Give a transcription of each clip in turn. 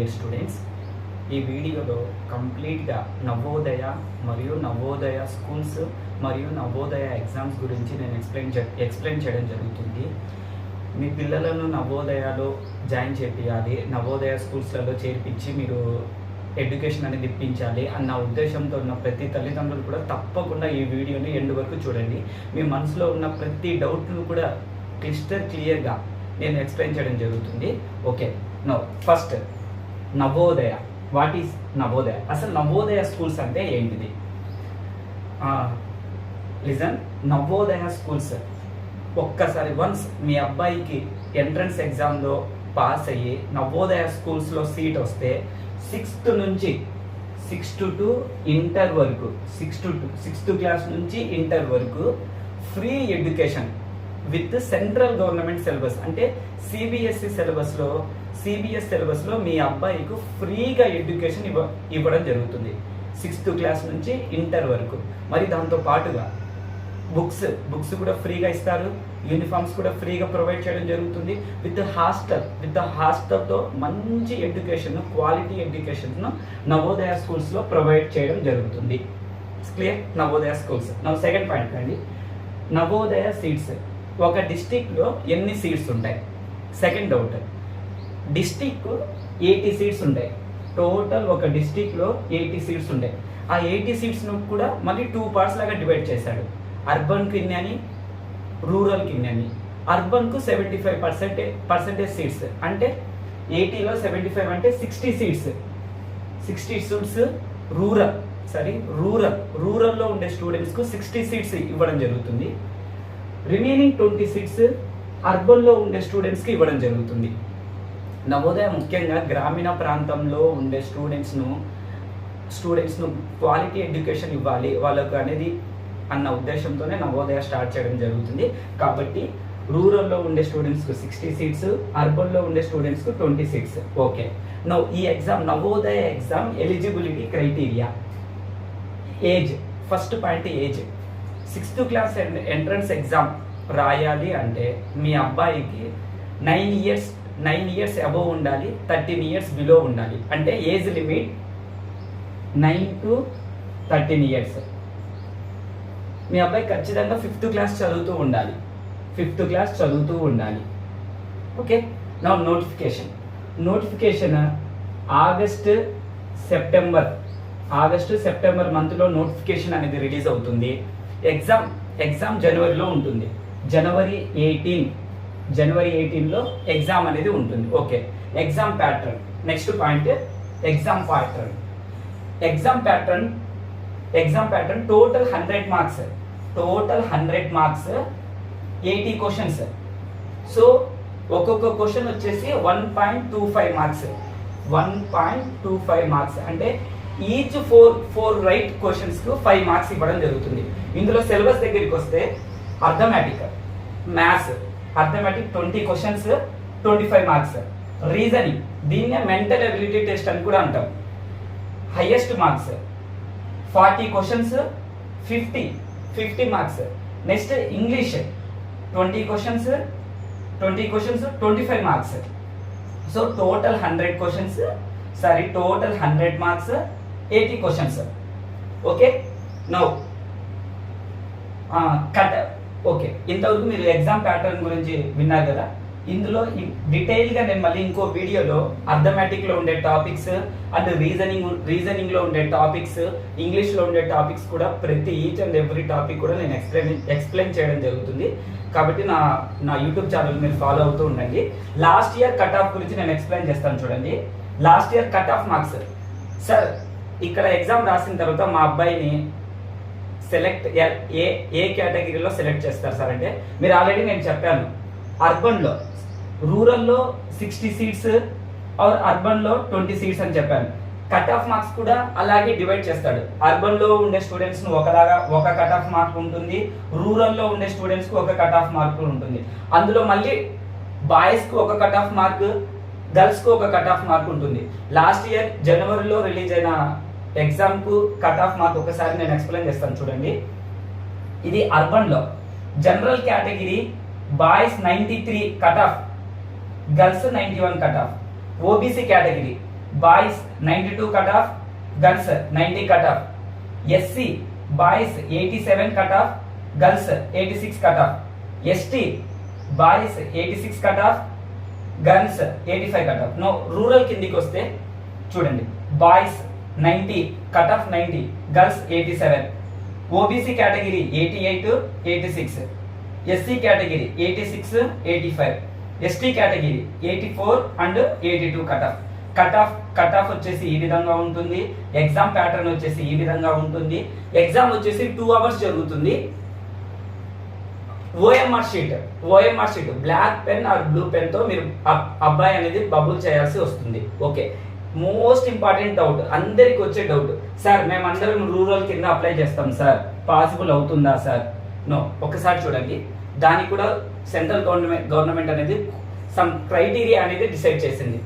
Dear students, ఈ వీడియోలో కంప్లీట్గా నవోదయ మరియు నవోదయ స్కూల్స్ మరియు నవోదయ ఎగ్జామ్స్ గురించి నేను ఎక్స్ప్లెయిన్ చేయడం జరుగుతుంది. మీ పిల్లలను నవోదయలో జాయిన్ చేయాలి, నవోదయ స్కూల్స్లలో చేర్పించి మీరు ఎడ్యుకేషన్ అనేది ఇప్పించాలి అన్న ఉద్దేశంతో ఉన్న ప్రతి తల్లిదండ్రులు కూడా తప్పకుండా ఈ వీడియోని ఎండ్ వరకు చూడండి. మీ మనసులో ఉన్న ప్రతి డౌట్ను కూడా క్లియర్గా నేను ఎక్స్ప్లెయిన్ చేయడం జరుగుతుంది. Okay, no first Navodaya. What is Navodaya? అసలు నవోదయ స్కూల్స్ అంటే ఏంటిది? లిజన్, నవోదయ స్కూల్స్ ఒక్కసారి వన్స్ మీ అబ్బాయికి ఎంట్రన్స్ ఎగ్జామ్లో పాస్ అయ్యి నవోదయ స్కూల్స్లో సీట్ వస్తే సిక్స్త్ టు ఇంటర్ వరకు, సిక్స్త్ క్లాస్ నుంచి ఇంటర్ వరకు free education with central government syllabus. అంటే సిబిఎస్ సిలబస్లో మీ అబ్బాయికి ఫ్రీగా ఎడ్యుకేషన్ ఇవ్వడం జరుగుతుంది సిక్స్త్ క్లాస్ నుంచి ఇంటర్ వరకు. మరి దాంతో పాటుగా బుక్స్ కూడా ఫ్రీగా ఇస్తారు, యూనిఫామ్స్ కూడా ఫ్రీగా ప్రొవైడ్ చేయడం జరుగుతుంది. విత్ హాస్టల్తో మంచి ఎడ్యుకేషన్, క్వాలిటీ ఎడ్యుకేషన్ నవోదయ స్కూల్స్లో ప్రొవైడ్ చేయడం జరుగుతుంది. క్లియర్? నవోదయ స్కూల్స్. నా సెకండ్ పాయింట్ అండి, నవోదయ సీట్స్. ఒక డిస్టిక్లో ఎన్ని సీట్స్ ఉంటాయి? Second doubt. డిస్టిక్ 80 సీట్స్ ఉంటాయి. టోటల్ ఒక డిస్టిక్లో 80 సీట్స్ ఉంటాయి. ఆ 80 సీట్స్ను కూడా మళ్ళీ 2 పార్ట్స్ లాగా డివైడ్ చేశాడు. అర్బన్కి ఇన్ని అని, రూరల్కి ఇన్ని అని. అర్బన్కు 75% సీట్స్, అంటే 80లో 75 అంటే 60 సీట్స్. 60 సీట్స్ రూరల్లో ఉండే స్టూడెంట్స్కు 60 సీట్స్ ఇవ్వడం జరుగుతుంది. రిమైనింగ్ 20 సీట్స్ అర్బన్లో ఉండే స్టూడెంట్స్కి ఇవ్వడం జరుగుతుంది. నవోదయ ముఖ్యంగా గ్రామీణ ప్రాంతంలో ఉండే స్టూడెంట్స్ను క్వాలిటీ ఎడ్యుకేషన్ ఇవ్వాలి వాళ్ళకు అనేది అన్న ఉద్దేశంతోనే నవోదయ స్టార్ట్ చేయడం జరుగుతుంది. కాబట్టి రూరల్లో ఉండే స్టూడెంట్స్కు 60 సీట్స్, అర్బన్లో ఉండే స్టూడెంట్స్కు 20 సీట్స్. ఓకే, ఈ exam, Navodaya exam eligibility criteria. Age, first point age. 6th class entrance exam రాయాలి అంటే మీ అబ్బాయికి 9 ఇయర్స్ అబోవ్ ఉండాలి, 13 ఇయర్స్ బిలో ఉండాలి. అంటే ఏజ్ లిమిట్ 9 to 13 ఇయర్స్. మీ అబ్బాయి ఖచ్చితంగా 5th క్లాస్ చదువుతూ ఉండాలి. ఓకే, నా నోటిఫికేషన్ ఆగస్ట్ సెప్టెంబర్ మంత్లో నోటిఫికేషన్ అనేది రిలీజ్ అవుతుంది. ఎగ్జామ్ జనవరిలో ఉంటుంది. జనవరి 18లో ఎగ్జామ్ అనేది ఉంటుంది. Okay, exam pattern. Next point exam pattern total 100 marks 80 questions. So ఒక్కొక్క క్వశ్చన్ వచ్చేసి 1.25 మార్క్స్. అంటే ఈచ్ 4 రైట్ క్వశ్చన్స్కు 5 మార్క్స్ ఇవ్వడం జరుగుతుంది. ఇందులో సిలబస్ దగ్గరికి వస్తే మ్యాథ్స్ 20 క్వశ్చన్స్ 25 మార్క్స్. రీజనింగ్, దీన్నే మెంటల్ ఎబిలిటీ టెస్ట్ అని కూడా అంటాం. Highest marks 40 questions 50 marks. Next English 20 questions 25 marks. So total 100 marks 80 questions. Okay, now okay, ఇంతవరకు మీరు ఎగ్జామ్ ప్యాటర్న్ గురించి విన్నారు కదా. ఇందులో డీటెయిల్గా నేను మళ్ళీ ఇంకో వీడియోలో అర్థమెటిక్లో ఉండే టాపిక్స్ అండ్ రీజనింగ్లో ఉండే టాపిక్స్, ఇంగ్లీష్లో ఉండే టాపిక్స్ కూడా ప్రతి ఈచ్ అండ్ ఎవ్రీ టాపిక్ కూడా నేను ఎక్స్ప్లెయిన్ చేయడం జరుగుతుంది. కాబట్టి నా యూట్యూబ్ ఛానల్ మీరు ఫాలో అవుతూ ఉండండి. లాస్ట్ ఇయర్ కట్ ఆఫ్ గురించి నేను ఎక్స్ప్లెయిన్ చేస్తాను చూడండి. Last year cut off marks. Sir, ఇక్కడ ఎగ్జామ్ రాసిన తర్వాత మా అబ్బాయిని సెలెక్ట్ ఏ కేటగిరీలో సెలెక్ట్ చేస్తారు సార్ అంటే, మీరు ఆల్రెడీ నేను చెప్పాను, రూరల్లో 60 సీట్స్ ఆర్ అర్బన్లో 20 సీట్స్ అని చెప్పాను. కట్ ఆఫ్ మార్క్స్ కూడా అలాగే డివైడ్ చేస్తాడు. అర్బన్లో ఉండే స్టూడెంట్స్ను ఒక కట్ ఆఫ్ మార్క్ ఉంటుంది, రూరల్లో ఉండే స్టూడెంట్స్కి ఒక కట్ ఆఫ్ మార్క్ ఉంటుంది. అందులో మళ్ళీ బాయ్స్కి ఒక కట్ ఆఫ్ మార్క్, గర్ల్స్కి ఒక కట్ ఆఫ్ మార్క్ ఉంటుంది. లాస్ట్ ఇయర్ జనవరిలో రిలీజ్ అయిన ఎగ్జామ్కు కట్ ఆఫ్ మార్క్ ఒకసారి నేను ఎక్స్ప్లెయిన్ చేస్తాను చూడండి. ఇది అర్బన్లో general category boys 93 cut off, girls 91 cut off. OBC category boys 92 cut off, girls 90 cut off. SC boys 87 cut off, girls 86 cut off. ST boys 86 cut off, girls 85 cut off. Now rural కిందికి వస్తే చూడండి, boys 90 cut off 90, girls 87. OBC category 88, 86. SC category 86, 85. ST category 84 and 82 cut off వచ్చేసి ఈ విధంగా ఉంటుంది. Exam pattern వచ్చేసి ఈ విధంగా ఉంటుంది. ఎగ్జామ్ వచ్చేసి 2 అవర్స్ జరుగుతుంది. OMR sheet black pen or blue pen తో మీరు అబ్బాయి అనేది బబుల్ చేయాల్సి వస్తుంది. ఓకే, మోస్ట్ ఇంపార్టెంట్ డౌట్, అందరికి వచ్చే డౌట్, సార్ మేమందరం రూరల్ కింద అప్లై చేస్తాం సార్, పాసిబుల్ అవుతుందా సార్? నో, ఒకసారి చూడండి, దానికి కూడా సెంట్రల్ గవర్నమెంట్ అనేది సమ్ క్రైటీరియా అనేది డిసైడ్ చేసింది.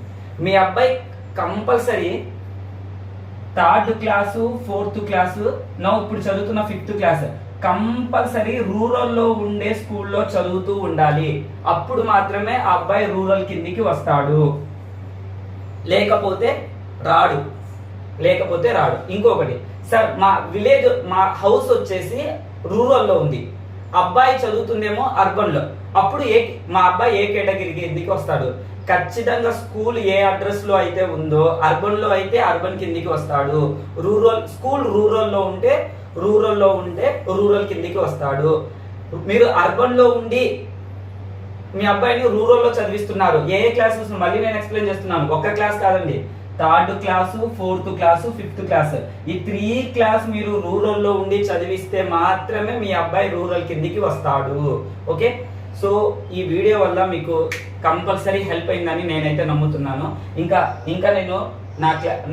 మీ అబ్బాయి compulsory 3rd class 4th class ఇప్పుడు చదువుతున్న 5th క్లాస్ కంపల్సరీ రూరల్లో ఉండే స్కూల్లో చదువుతూ ఉండాలి. అప్పుడు మాత్రమే ఆ అబ్బాయి రూరల్ కిందికి వస్తాడు, లేకపోతే రాడు. ఇంకొకటి, సార్ మా విలేజ్, మా హౌస్ వచ్చేసి రూరల్లో ఉంది, అబ్బాయి చదువుతుందేమో అర్బన్ లో, అప్పుడు మా అబ్బాయి ఏ కేటగిరీ కిందికి వస్తాడు? ఖచ్చితంగా స్కూల్ ఏ అడ్రస్ లో అయితే ఉందో అర్బన్ లో అయితే అర్బన్ కిందికి వస్తాడు. స్కూల్ రూరల్లో ఉంటే రూరల్ కిందికి వస్తాడు. మీరు అర్బన్ లో ఉండి మీ అబ్బాయిని రూరల్లో చదివిస్తున్నారు, ఏ క్లాసెస్ మళ్ళీ నేను ఎక్స్ప్లెయిన్ చేస్తున్నాను, ఒక్క క్లాస్ కాదండి, 3rd class 4th class 5th class, ఈ 3 క్లాస్ మీరు రూరల్లో ఉండి చదివిస్తే మాత్రమే మీ అబ్బాయి రూరల్ కిందికి వస్తాడు. ఓకే, సో ఈ వీడియో వల్ల మీకు కంపల్సరీ హెల్ప్ అయిందని నేనైతే నమ్ముతున్నాను. ఇంకా నేను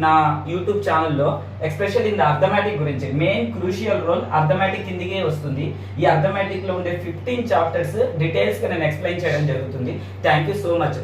నా యూట్యూబ్ ఛానల్లో ఎస్పెషల్ ఇన్ ద అర్థమెటిక్ గురించి, మెయిన్ క్రూషియల్ రోల్ అర్థమెటిక్ కిందికే వస్తుంది. ఈ అర్థమెటిక్ లో ఉండే 15 చాప్టర్స్ డీటెయిల్స్ గా నేను ఎక్స్ప్లెయిన్ చేయడం జరుగుతుంది. Thank you so much.